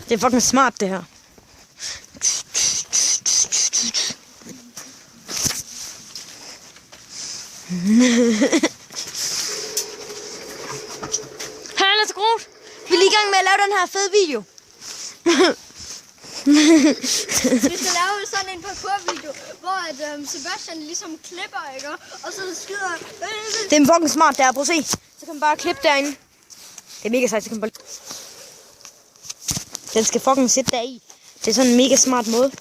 Det er fucking smart, det her. Hej, Anders og Groth. Vi er lige i gang med at lave den her fede video. Vi skal lave sådan en parkour-video, hvor Sebastian ligesom klipper, ikke? Og så skyder... Det er fucking smart, der. Prøv at se. Så kan man bare klippe derinde. Det er mega sejt, så kan man bare... Den skal fucking sidde der i. Det er sådan en mega smart måde. Men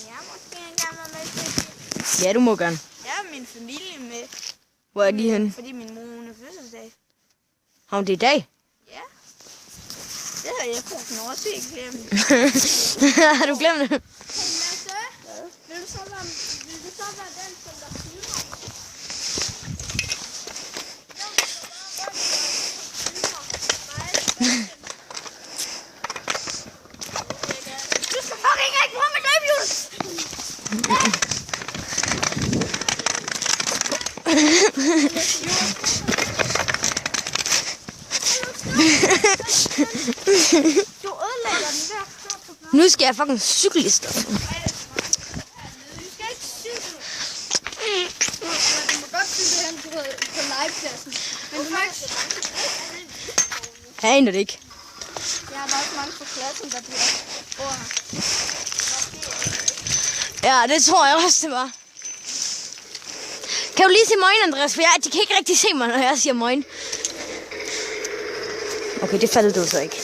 jeg måske engang være med. Ja, du må gerne. Jeg har min familie med. Hvor er de henne? Fordi min mor hun er fødselsdag. Har hun det i dag? Ja. Det har jeg fucking også ikke glemt. Har du glemt det? Lasse, vil du så være den, som der filmer? Du skal fucking ikke bruge mit løbehjul! Du ødelægger den der. Nu skal jeg fucking cykle i stedet. Du skal ikke cykle. Du må godt cykle hen på legepladsen. Men du må ikke... Jeg aner det ikke. Jeg har også mange på klassen, der bliver over. Ja, det tror jeg også, det var. Kan du lige se møgen, Andreas? For de kan ikke rigtig se mig, når jeg siger møgen. Okay, det faldt du så ikke.